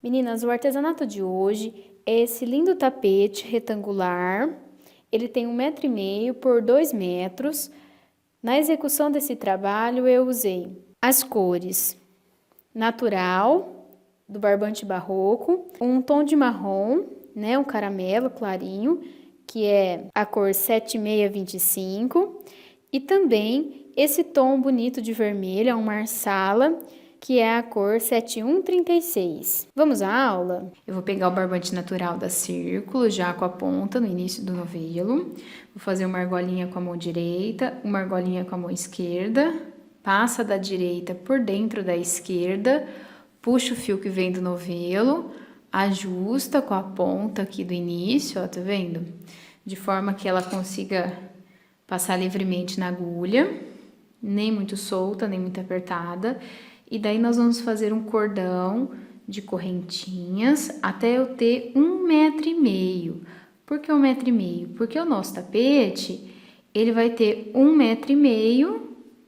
Meninas, o artesanato de hoje é esse lindo tapete retangular. Ele tem 1,5 m por 2 metros. Na execução desse trabalho eu usei as cores natural, do barbante barroco, um tom de marrom, né, um caramelo clarinho, que é a cor 7625, e também esse tom bonito de vermelho, é um marsala, que é a cor 7136. Vamos à aula? Eu vou pegar o barbante natural da Círculo, já com a ponta no início do novelo. Vou fazer uma argolinha com a mão direita, uma argolinha com a mão esquerda, passa da direita por dentro da esquerda, puxa o fio que vem do novelo, ajusta com a ponta aqui do início, ó, tá vendo? De forma que ela consiga passar livremente na agulha, nem muito solta, nem muito apertada. E daí nós vamos fazer um cordão de correntinhas até eu ter 1,5 m. Por que 1,5 m? Porque o nosso tapete, ele vai ter 1,5 m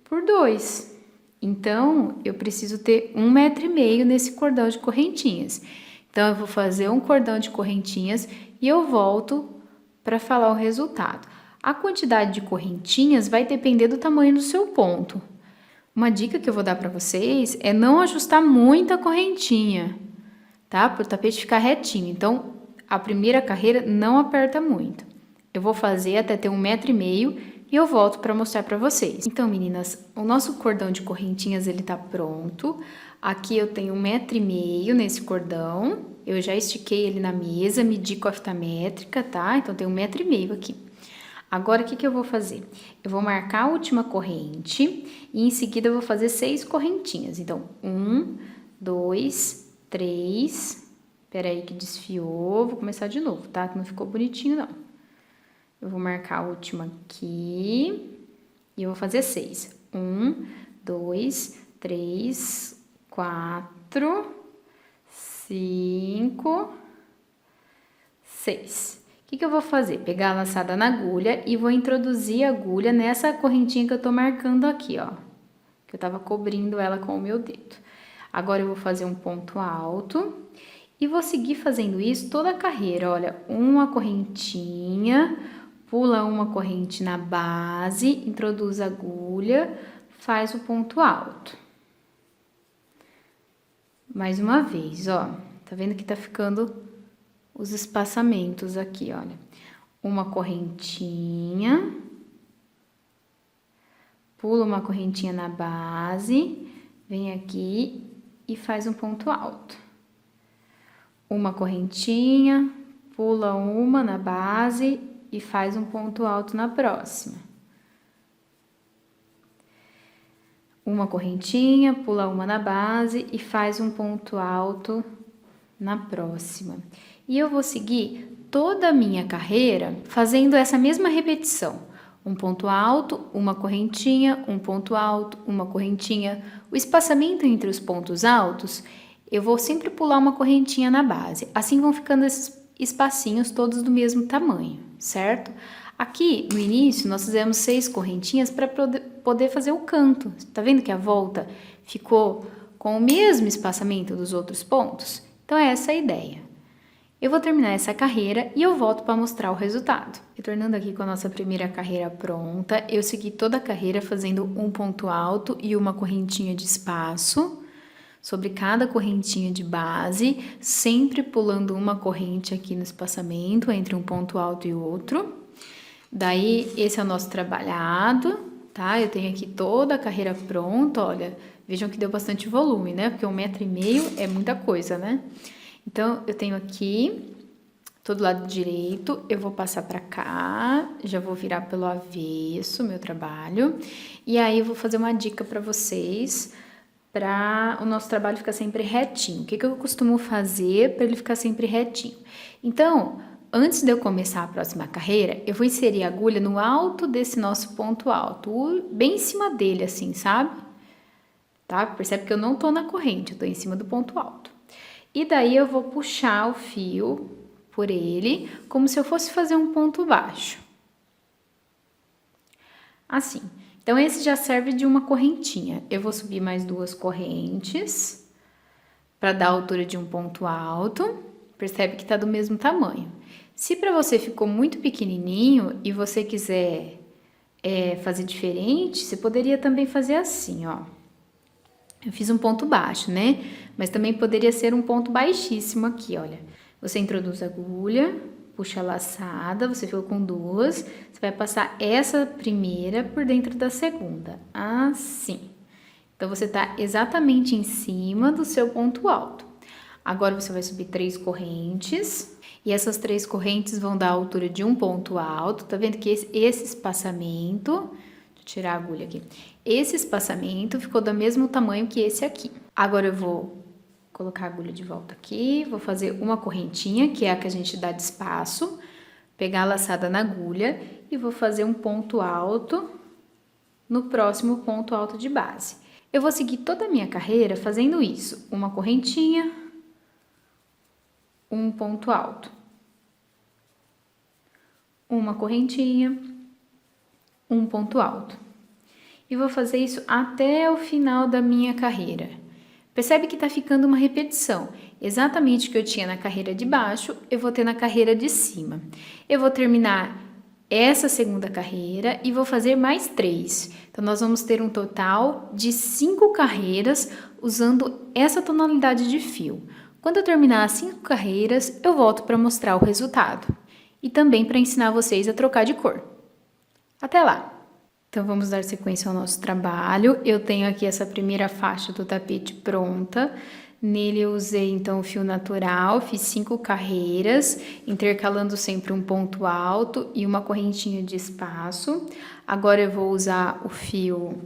por 2. Então, eu preciso ter 1,5 m nesse cordão de correntinhas. Então, eu vou fazer um cordão de correntinhas e eu volto para falar o resultado. A quantidade de correntinhas vai depender do tamanho do seu ponto. Uma dica que eu vou dar para vocês é não ajustar muita correntinha, tá? Para o tapete ficar retinho. Então, a primeira carreira não aperta muito. Eu vou fazer até ter 1,5 m e eu volto para mostrar para vocês. Então, meninas, o nosso cordão de correntinhas, ele tá pronto. Aqui eu tenho 1,5 m nesse cordão. Eu já estiquei ele na mesa, medi com a fita métrica, tá? Então, tem 1,5 m aqui. Agora, o que eu vou fazer? Eu vou marcar a última corrente e em seguida eu vou fazer 6 correntinhas. Então, 1, 2, 3... Peraí que desfiou, vou começar de novo, tá? Que não ficou bonitinho, não. Eu vou marcar a última aqui e eu vou fazer 6. 1, 2, 3, 4, 5, 6. O que eu vou fazer? Pegar a laçada na agulha e vou introduzir a agulha nessa correntinha que eu tô marcando aqui, ó. Que eu tava cobrindo ela com o meu dedo. Agora eu vou fazer um ponto alto e vou seguir fazendo isso toda a carreira. Olha, uma correntinha, pula uma corrente na base, introduz a agulha, faz o ponto alto. Mais uma vez, ó. Tá vendo que tá ficando os espaçamentos aqui, olha. Uma correntinha, pula uma correntinha na base, vem aqui e faz um ponto alto. Uma correntinha, pula uma na base e faz um ponto alto na próxima. Uma correntinha, pula uma na base e faz um ponto alto na próxima. E eu vou seguir toda a minha carreira fazendo essa mesma repetição. Um ponto alto, uma correntinha, um ponto alto, uma correntinha. O espaçamento entre os pontos altos, eu vou sempre pular uma correntinha na base. Assim vão ficando esses espacinhos todos do mesmo tamanho, certo? Aqui, no início, nós fizemos 6 correntinhas para poder fazer o canto. Tá vendo que a volta ficou com o mesmo espaçamento dos outros pontos? Então, é essa a ideia. Eu vou terminar essa carreira e eu volto para mostrar o resultado. Retornando aqui com a nossa primeira carreira pronta, eu segui toda a carreira fazendo um ponto alto e uma correntinha de espaço sobre cada correntinha de base, sempre pulando uma corrente aqui no espaçamento entre um ponto alto e outro. Daí, esse é o nosso trabalhado, tá? Eu tenho aqui toda a carreira pronta, olha, vejam que deu bastante volume, né? Porque 1,5 m é muita coisa, né? Então, eu tenho aqui, todo lado direito, eu vou passar pra cá, já vou virar pelo avesso, meu trabalho. E aí, eu vou fazer uma dica pra vocês, pra o nosso trabalho ficar sempre retinho. O que eu costumo fazer pra ele ficar sempre retinho? Então, antes de eu começar a próxima carreira, eu vou inserir a agulha no alto desse nosso ponto alto, bem em cima dele, assim, sabe? Tá? Percebe que eu não tô na corrente, eu tô em cima do ponto alto. E daí eu vou puxar o fio por ele, como se eu fosse fazer um ponto baixo. Assim. Então, esse já serve de uma correntinha. Eu vou subir mais 2 correntes, para dar a altura de um ponto alto. Percebe que tá do mesmo tamanho. Se para você ficou muito pequenininho e você quiser fazer diferente, você poderia também fazer assim, ó. Eu fiz um ponto baixo, né? Mas também poderia ser um ponto baixíssimo aqui, olha. Você introduz a agulha, puxa a laçada, você ficou com duas, você vai passar essa primeira por dentro da segunda, assim. Então, você tá exatamente em cima do seu ponto alto. Agora, você vai subir 3 correntes, e essas 3 correntes vão dar a altura de um ponto alto. Tá vendo que esse espaçamento, deixa eu tirar a agulha aqui, esse espaçamento ficou do mesmo tamanho que esse aqui. Agora, eu vou colocar a agulha de volta aqui, vou fazer uma correntinha, que é a que a gente dá de espaço, pegar a laçada na agulha e vou fazer um ponto alto no próximo ponto alto de base. Eu vou seguir toda a minha carreira fazendo isso, uma correntinha, um ponto alto, uma correntinha, um ponto alto. E vou fazer isso até o final da minha carreira. Percebe que tá ficando uma repetição. Exatamente o que eu tinha na carreira de baixo, eu vou ter na carreira de cima. Eu vou terminar essa segunda carreira e vou fazer mais 3. Então, nós vamos ter um total de 5 carreiras usando essa tonalidade de fio. Quando eu terminar as 5 carreiras, eu volto para mostrar o resultado. E também para ensinar vocês a trocar de cor. Até lá! Então, vamos dar sequência ao nosso trabalho. Eu tenho aqui essa primeira faixa do tapete pronta. Nele eu usei, então, o fio natural, fiz 5 carreiras, intercalando sempre um ponto alto e uma correntinha de espaço. Agora eu vou usar o fio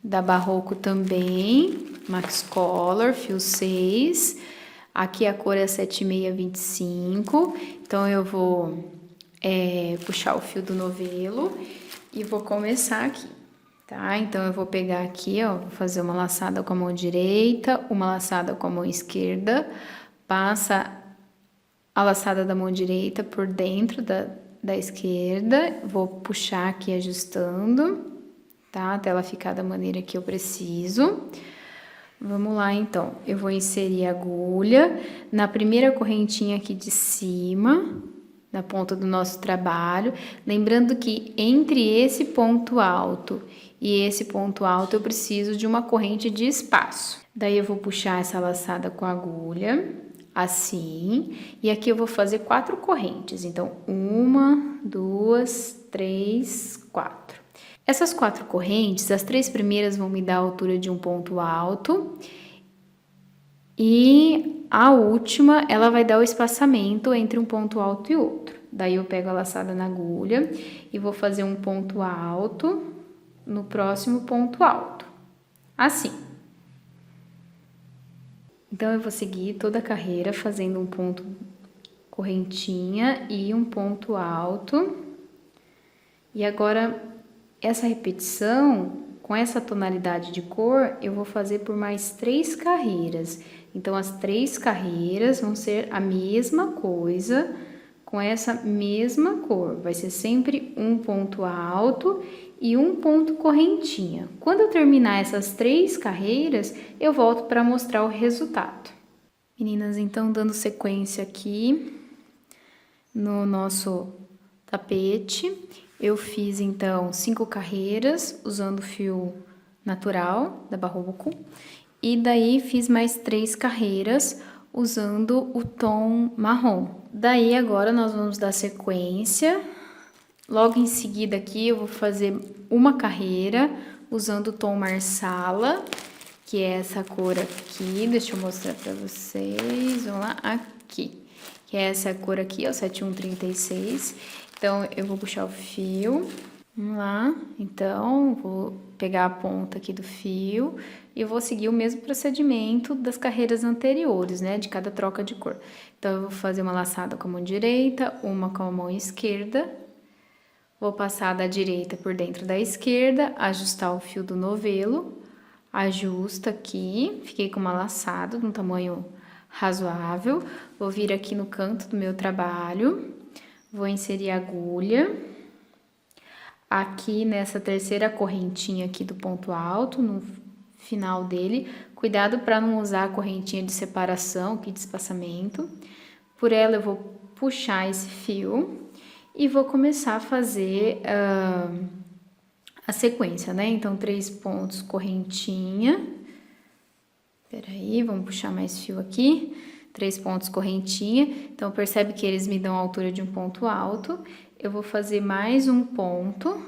da Barroco também, Max Color, fio 6. Aqui a cor é 7625, então eu vou puxar o fio do novelo. E vou começar aqui, tá? Então, eu vou pegar aqui, ó, vou fazer uma laçada com a mão direita, uma laçada com a mão esquerda, passa a laçada da mão direita por dentro da esquerda, vou puxar aqui ajustando, tá? Até ela ficar da maneira que eu preciso. Vamos lá, então. Eu vou inserir a agulha na primeira correntinha aqui de cima, na ponta do nosso trabalho, lembrando que entre esse ponto alto e esse ponto alto eu preciso de uma corrente de espaço. Daí eu vou puxar essa laçada com a agulha, assim, e aqui eu vou fazer 4 correntes. Então, 1, 2, 3, 4. Essas 4 correntes, as 3 primeiras vão me dar a altura de um ponto alto, e a última, ela vai dar o espaçamento entre um ponto alto e outro. Daí, eu pego a laçada na agulha e vou fazer um ponto alto no próximo ponto alto. Assim. Então, eu vou seguir toda a carreira fazendo um ponto correntinha e um ponto alto. E agora, essa repetição, com essa tonalidade de cor, eu vou fazer por mais 3 carreiras. Então, as 3 carreiras vão ser a mesma coisa, com essa mesma cor. Vai ser sempre um ponto alto e um ponto correntinha. Quando eu terminar essas 3 carreiras, eu volto para mostrar o resultado. Meninas, então, dando sequência aqui no nosso tapete, eu fiz, então, 5 carreiras usando fio natural da Barroco. E daí, fiz mais 3 carreiras usando o tom marrom. Daí, agora, nós vamos dar sequência. Logo em seguida aqui, eu vou fazer uma carreira usando o tom marsala, que é essa cor aqui. Deixa eu mostrar pra vocês. Vamos lá, aqui. Que é essa cor aqui, ó, 7136. Então, eu vou puxar o fio. Vamos lá. Então, vou pegar a ponta aqui do fio e vou seguir o mesmo procedimento das carreiras anteriores, né? De cada troca de cor. Então, eu vou fazer uma laçada com a mão direita, uma com a mão esquerda. Vou passar da direita por dentro da esquerda, ajustar o fio do novelo. Ajusta aqui. Fiquei com uma laçada de um tamanho razoável. Vou vir aqui no canto do meu trabalho. Vou inserir a agulha. Aqui nessa terceira correntinha aqui do ponto alto, no final dele. Cuidado para não usar a correntinha de separação, aqui de espaçamento. Por ela eu vou puxar esse fio e vou começar a fazer a sequência, né? Então, 3 pontos, correntinha. Peraí, vamos puxar mais fio aqui. 3 pontos, correntinha. Então, percebe que eles me dão a altura de um ponto alto. Eu vou fazer mais um ponto,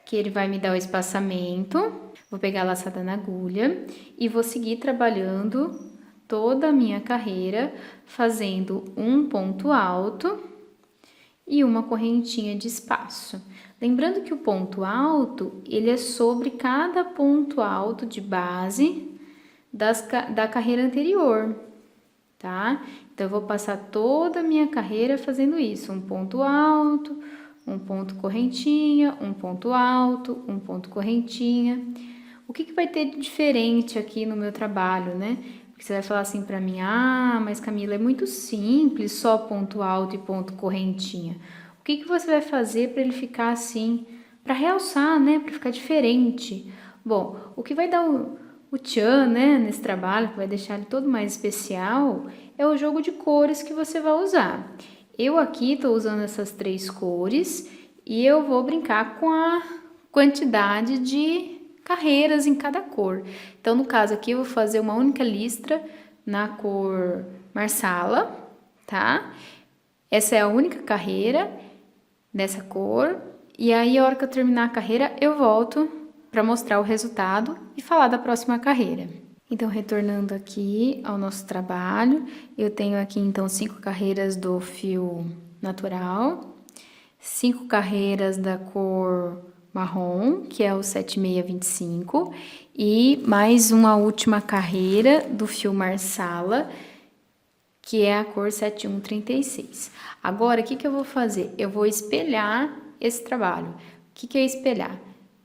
que ele vai me dar o espaçamento. Vou pegar a laçada na agulha e vou seguir trabalhando toda a minha carreira, fazendo um ponto alto e uma correntinha de espaço. Lembrando que o ponto alto, ele é sobre cada ponto alto de base da carreira anterior, tá? Então, eu vou passar toda a minha carreira fazendo isso, um ponto alto, um ponto correntinha, um ponto alto, um ponto correntinha. O que vai ter de diferente aqui no meu trabalho, né? Porque você vai falar assim pra mim, ah, mas Camila, é muito simples, só ponto alto e ponto correntinha. O que você vai fazer para ele ficar assim, para realçar, né? Para ficar diferente. Bom, o que vai dar o tchan, né, nesse trabalho, que vai deixar ele todo mais especial, é o jogo de cores que você vai usar. Eu aqui tô usando essas 3 cores e eu vou brincar com a quantidade de carreiras em cada cor. Então, no caso aqui, eu vou fazer uma única listra na cor marsala, tá? Essa é a única carreira dessa cor. E aí, a hora que eu terminar a carreira, eu volto para mostrar o resultado e falar da próxima carreira. Então, retornando aqui ao nosso trabalho, eu tenho aqui, então, 5 carreiras do fio natural, 5 carreiras da cor marrom, que é o 7625, e mais uma última carreira do fio marsala, que é a cor 7136. Agora, o que eu vou fazer? Eu vou espelhar esse trabalho. O que é espelhar?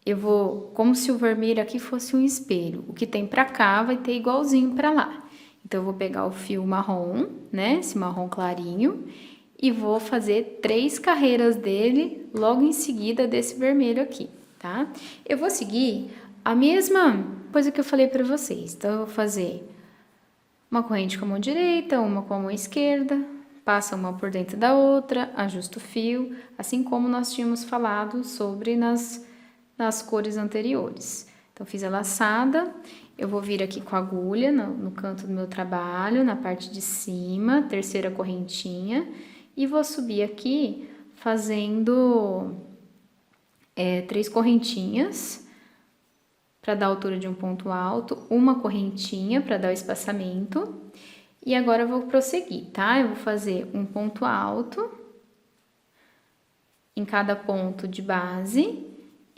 Eu vou, como se o vermelho aqui fosse um espelho. O que tem pra cá vai ter igualzinho pra lá. Então, eu vou pegar o fio marrom, né? Esse marrom clarinho. E vou fazer 3 carreiras dele logo em seguida desse vermelho aqui, tá? Eu vou seguir a mesma coisa que eu falei pra vocês. Então, eu vou fazer uma corrente com a mão direita, uma com a mão esquerda, passa uma por dentro da outra, ajusta o fio, assim como nós tínhamos falado sobre nas cores anteriores. Então, fiz a laçada, eu vou vir aqui com a agulha no canto do meu trabalho, na parte de cima, terceira correntinha, e vou subir aqui fazendo 3 correntinhas para dar a altura de um ponto alto, uma correntinha para dar o espaçamento, e agora eu vou prosseguir, tá? Eu vou fazer um ponto alto em cada ponto de base,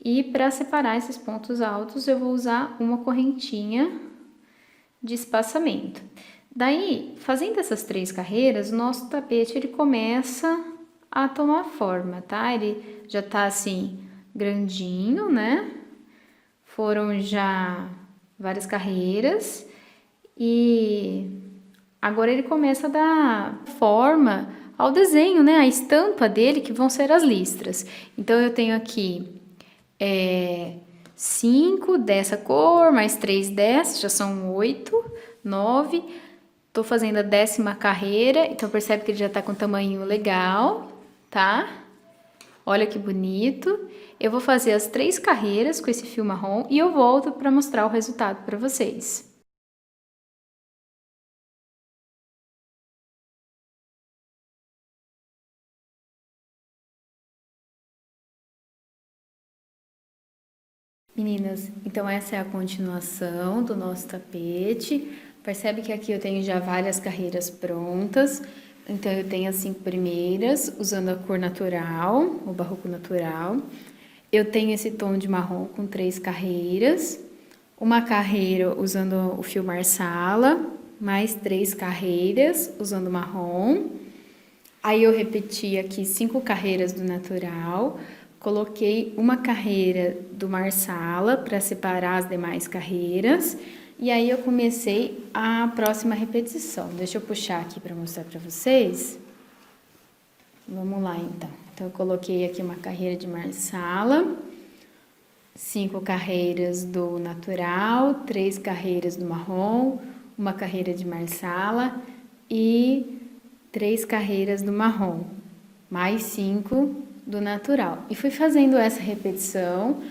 e para separar esses pontos altos, eu vou usar uma correntinha de espaçamento. Daí, fazendo essas 3 carreiras, o nosso tapete, ele começa a tomar forma, tá? Ele já tá assim, grandinho, né? Foram já várias carreiras e agora ele começa a dar forma ao desenho, né? A estampa dele, que vão ser as listras. Então, eu tenho aqui 5 dessa cor, mais 3 dessa, já são 8, 9. Tô fazendo a 10ª carreira, então percebe que ele já tá com um tamanho legal, tá? Olha que bonito. Eu vou fazer as 3 carreiras com esse fio marrom e eu volto para mostrar o resultado para vocês. Meninas, então essa é a continuação do nosso tapete. Percebe que aqui eu tenho já várias carreiras prontas. Então, eu tenho as 5 primeiras, usando a cor natural, o barroco natural. Eu tenho esse tom de marrom com 3 carreiras. Uma carreira usando o fio marsala, mais 3 carreiras usando marrom. Aí, eu repeti aqui 5 carreiras do natural. Coloquei uma carreira do marsala para separar as demais carreiras. E aí, eu comecei a próxima repetição. Deixa eu puxar aqui para mostrar para vocês. Vamos lá, então. Então, eu coloquei aqui uma carreira de marsala. 5 carreiras do natural, 3 carreiras do marrom, uma carreira de marsala e 3 carreiras do marrom, mais 5 do natural. E fui fazendo essa repetição,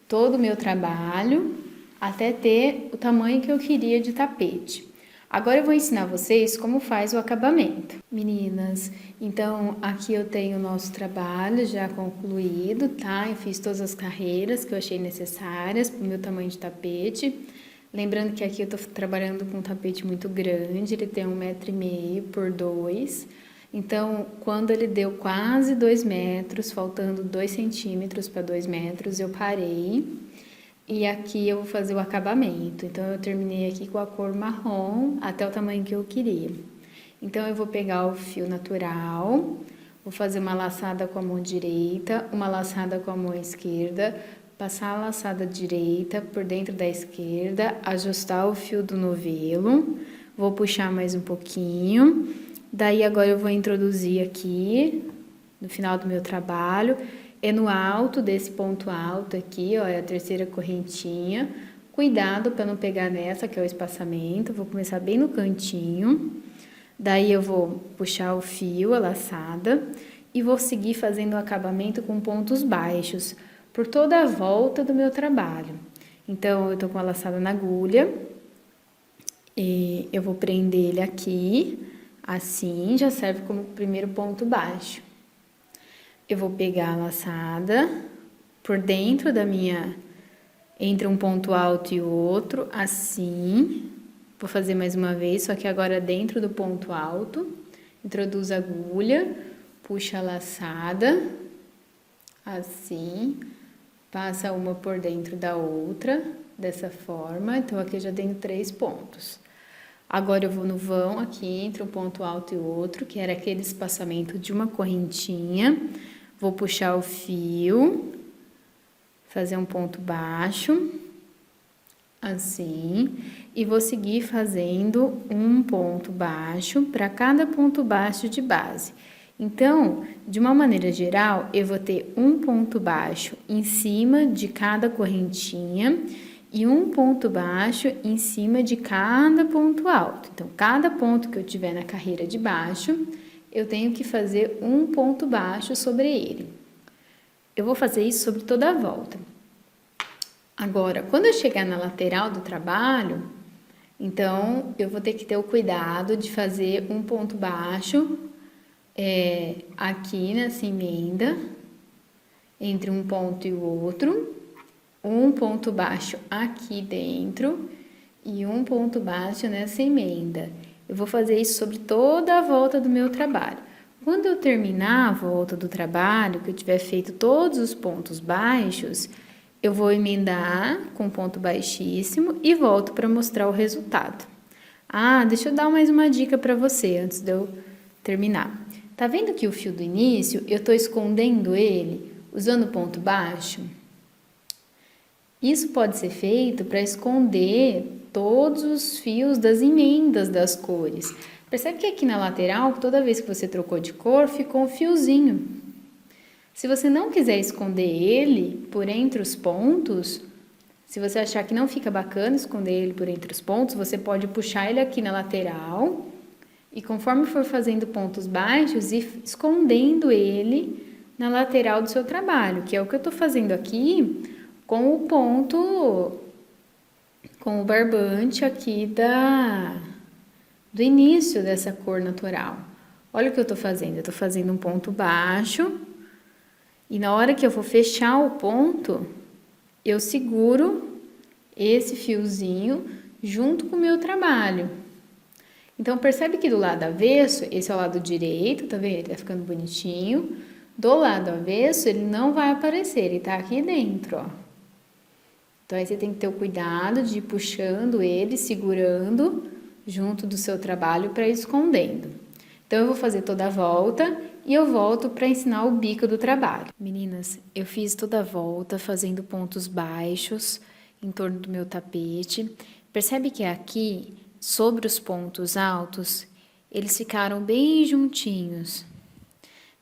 todo o meu trabalho, até ter o tamanho que eu queria de tapete. Agora eu vou ensinar vocês como faz o acabamento. Meninas, então aqui eu tenho o nosso trabalho já concluído, tá? Eu fiz todas as carreiras que eu achei necessárias para o meu tamanho de tapete. Lembrando que aqui eu tô trabalhando com um tapete muito grande, ele tem 1,5 m por 2. Então, quando ele deu quase 2 metros, faltando 2 centímetros para 2 metros, eu parei. E aqui eu vou fazer o acabamento. Então, eu terminei aqui com a cor marrom, até o tamanho que eu queria. Então, eu vou pegar o fio natural, vou fazer uma laçada com a mão direita, uma laçada com a mão esquerda, passar a laçada direita por dentro da esquerda, ajustar o fio do novelo, vou puxar mais um pouquinho. Daí, agora eu vou introduzir aqui, no final do meu trabalho, é no alto desse ponto alto aqui, ó, é a terceira correntinha. Cuidado para não pegar nessa, que é o espaçamento. Vou começar bem no cantinho. Daí eu vou puxar o fio, a laçada, e vou seguir fazendo o acabamento com pontos baixos por toda a volta do meu trabalho. Então, eu tô com a laçada na agulha, e eu vou prender ele aqui, assim, já serve como primeiro ponto baixo. Eu vou pegar a laçada por dentro da minha, entre um ponto alto e outro, assim. Vou fazer mais uma vez, só que agora dentro do ponto alto. Introduz a agulha, puxa a laçada, assim. Passa uma por dentro da outra, dessa forma. Então, aqui eu já tenho 3 pontos. Agora, eu vou no vão aqui, entre um ponto alto e outro, que era aquele espaçamento de uma correntinha. Vou puxar o fio, fazer um ponto baixo, assim, e vou seguir fazendo um ponto baixo para cada ponto baixo de base. Então, de uma maneira geral, eu vou ter um ponto baixo em cima de cada correntinha e um ponto baixo em cima de cada ponto alto. Então, cada ponto que eu tiver na carreira de baixo, eu tenho que fazer um ponto baixo sobre ele. Eu vou fazer isso sobre toda a volta. Agora, quando eu chegar na lateral do trabalho, então, eu vou ter que ter o cuidado de fazer um ponto baixo aqui nessa emenda, entre um ponto e o outro, um ponto baixo aqui dentro e um ponto baixo nessa emenda. Eu vou fazer isso sobre toda a volta do meu trabalho. Quando eu terminar a volta do trabalho, que eu tiver feito todos os pontos baixos, eu vou emendar com ponto baixíssimo e volto para mostrar o resultado. Ah, deixa eu dar mais uma dica para você antes de eu terminar. Tá vendo que o fio do início, eu estou escondendo ele usando ponto baixo? Isso pode ser feito para esconder todos os fios das emendas das cores. Percebe que aqui na lateral, toda vez que você trocou de cor, ficou um fiozinho. Se você não quiser esconder ele por entre os pontos, se você achar que não fica bacana esconder ele por entre os pontos, você pode puxar ele aqui na lateral e conforme for fazendo pontos baixos, ir escondendo ele na lateral do seu trabalho, que é o que eu estou fazendo aqui com o ponto, com o barbante aqui do início dessa cor natural. Olha o que eu estou fazendo, eu estou fazendo um ponto baixo e na hora que eu vou fechar o ponto, eu seguro esse fiozinho junto com o meu trabalho. Então, percebe que do lado avesso, esse é o lado direito, tá vendo? Ele tá ficando bonitinho. Do lado avesso, ele não vai aparecer, ele tá aqui dentro, ó. Então, aí você tem que ter o cuidado de ir puxando ele, segurando junto do seu trabalho para ir escondendo. Então, eu vou fazer toda a volta e eu volto para ensinar o bico do trabalho. Meninas, eu fiz toda a volta fazendo pontos baixos em torno do meu tapete. Percebe que aqui, sobre os pontos altos, eles ficaram bem juntinhos.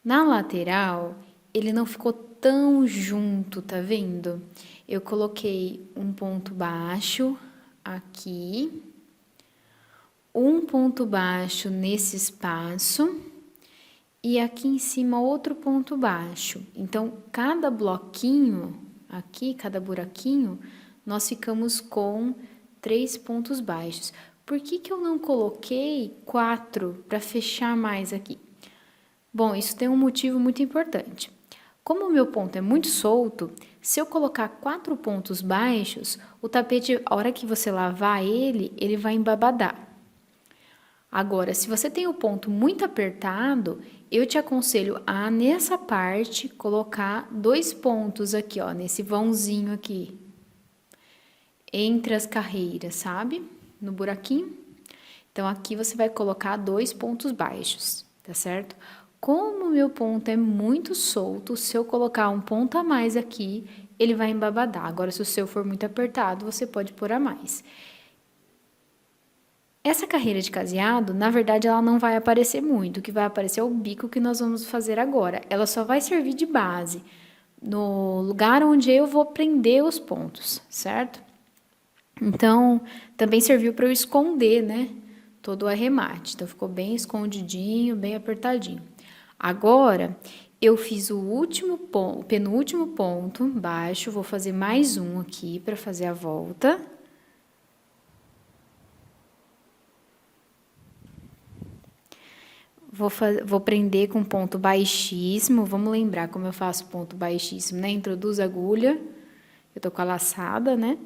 Na lateral, ele não ficou tão junto, tá vendo? Eu coloquei um ponto baixo aqui, um ponto baixo nesse espaço e aqui em cima outro ponto baixo. Então, cada bloquinho aqui, cada buraquinho, nós ficamos com 3 pontos baixos. Por que que eu não coloquei 4 para fechar mais aqui? Bom, isso tem um motivo muito importante. Como o meu ponto é muito solto, se eu colocar 4 pontos baixos, o tapete, a hora que você lavar ele vai embabadar. Agora, se você tem o ponto muito apertado, eu te aconselho a, nessa parte, colocar 2 pontos aqui, ó, nesse vãozinho aqui, entre as carreiras, sabe? No buraquinho. Então, aqui você vai colocar 2 pontos baixos, tá certo? Como o meu ponto é muito solto, se eu colocar um ponto a mais aqui, ele vai embabadar. Agora, se o seu for muito apertado, você pode pôr a mais. Essa carreira de caseado, na verdade, ela não vai aparecer muito. O que vai aparecer é o bico que nós vamos fazer agora. Ela só vai servir de base no lugar onde eu vou prender os pontos, certo? Então, também serviu para eu esconder, né? Todo o arremate. Então, ficou bem escondidinho, bem apertadinho. Agora, eu fiz o penúltimo ponto baixo. Vou fazer mais um aqui para fazer a volta. Vou prender com ponto baixíssimo. Vamos lembrar como eu faço ponto baixíssimo, né? Introduz a agulha. Eu tô com a laçada, né?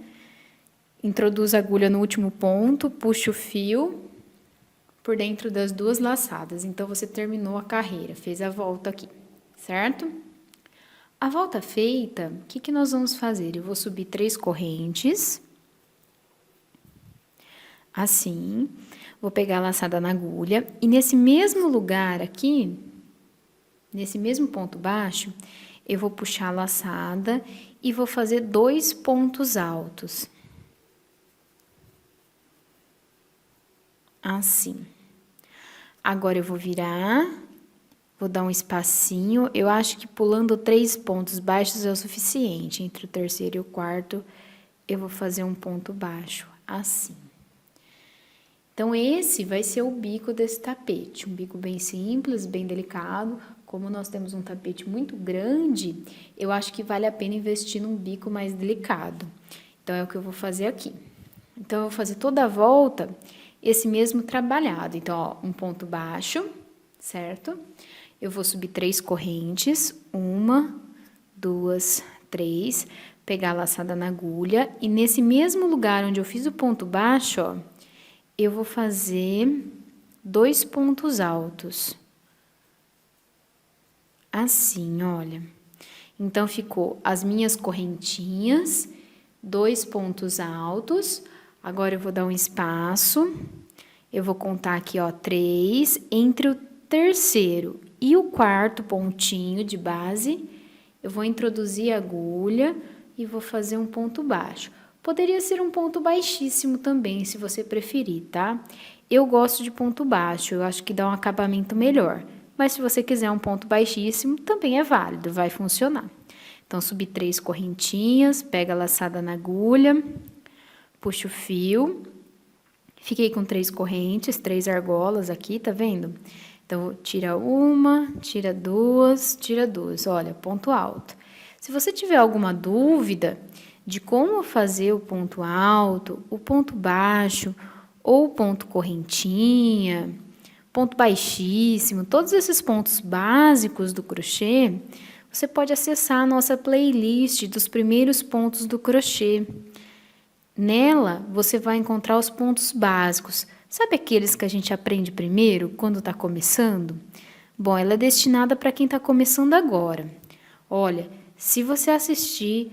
Introduz a agulha no último ponto, puxa o fio por dentro das 2 laçadas. Então, você terminou a carreira, fez a volta aqui, certo? A volta feita, o que que nós vamos fazer? Eu vou subir 3 correntes. Assim. Vou pegar a laçada na agulha e nesse mesmo lugar aqui, nesse mesmo ponto baixo, eu vou puxar a laçada e vou fazer 2 pontos altos. Assim. Agora, eu vou virar, vou dar um espacinho. Eu acho que pulando 3 pontos baixos é o suficiente. Entre o terceiro e o quarto, eu vou fazer um ponto baixo, assim. Então, esse vai ser o bico desse tapete, um bico bem simples, bem delicado. Como nós temos um tapete muito grande, eu acho que vale a pena investir num bico mais delicado. Então, é o que eu vou fazer aqui. Então, eu vou fazer toda a volta esse mesmo trabalhado. Então, ó, um ponto baixo, certo? Eu vou subir 3 correntes, 1, 2, 3, pegar a laçada na agulha e nesse mesmo lugar onde eu fiz o ponto baixo, ó, eu vou fazer 2 pontos altos. Assim, olha. Então, ficou as minhas correntinhas, 2 pontos altos. Agora, eu vou dar um espaço. Eu vou contar aqui, ó, 3. Entre o terceiro e o quarto pontinho de base, eu vou introduzir a agulha e vou fazer um ponto baixo. Poderia ser um ponto baixíssimo também, se você preferir, tá? Eu gosto de ponto baixo, eu acho que dá um acabamento melhor. Mas se você quiser um ponto baixíssimo, também é válido, vai funcionar. Então, subi 3 correntinhas, pega a laçada na agulha, puxa o fio. Fiquei com 3 correntes, 3 argolas aqui, tá vendo? Então, tira uma, tira duas, olha, ponto alto. Se você tiver alguma dúvida de como fazer o ponto alto, o ponto baixo, ou o ponto correntinha, ponto baixíssimo, todos esses pontos básicos do crochê, você pode acessar a nossa playlist dos primeiros pontos do crochê. Nela, você vai encontrar os pontos básicos. Sabe aqueles que a gente aprende primeiro, quando está começando? Bom, ela é destinada para quem está começando agora. Olha, se você assistir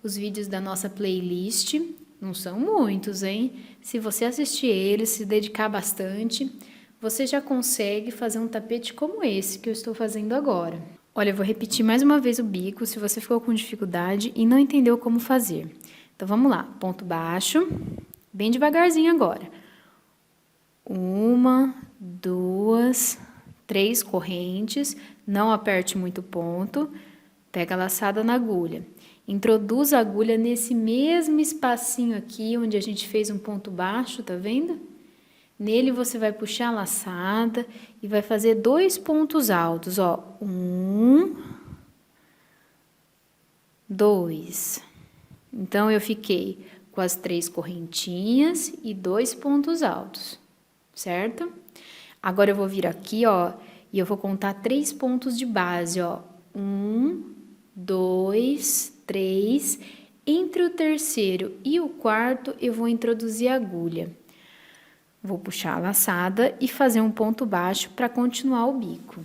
os vídeos da nossa playlist, não são muitos, hein? Se você assistir eles, se dedicar bastante, você já consegue fazer um tapete como esse que eu estou fazendo agora. Olha, eu vou repetir mais uma vez o bico, se você ficou com dificuldade e não entendeu como fazer. Então, vamos lá. Ponto baixo, bem devagarzinho agora. 1, 2, 3 correntes, não aperte muito o ponto. Pega a laçada na agulha. Introduz a agulha nesse mesmo espacinho aqui, onde a gente fez um ponto baixo, tá vendo? Nele você vai puxar a laçada e vai fazer 2 pontos altos, ó. 1, 2. Então, eu fiquei com as 3 correntinhas e 2 pontos altos, certo? Agora, eu vou vir aqui, ó, e eu vou contar 3 pontos de base, ó. 1, 2, 3. Entre o terceiro e o quarto, eu vou introduzir a agulha. Vou puxar a laçada e fazer um ponto baixo para continuar o bico.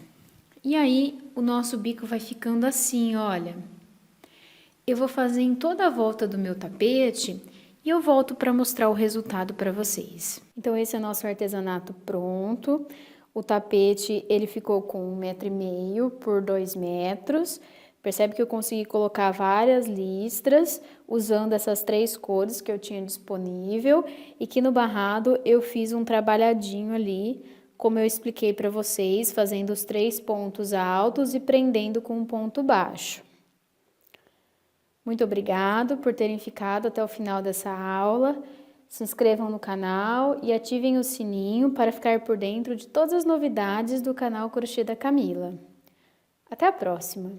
E aí, o nosso bico vai ficando assim, olha. Eu vou fazer em toda a volta do meu tapete e eu volto para mostrar o resultado para vocês. Então, esse é o nosso artesanato pronto. O tapete, ele ficou com 1,5 m por 2 metros. Percebe que eu consegui colocar várias listras usando essas 3 cores que eu tinha disponível e que no barrado eu fiz um trabalhadinho ali, como eu expliquei para vocês, fazendo os 3 pontos altos e prendendo com um ponto baixo. Muito obrigado por terem ficado até o final dessa aula. Se inscrevam no canal e ativem o sininho para ficar por dentro de todas as novidades do canal Crochê da Camila. Até a próxima!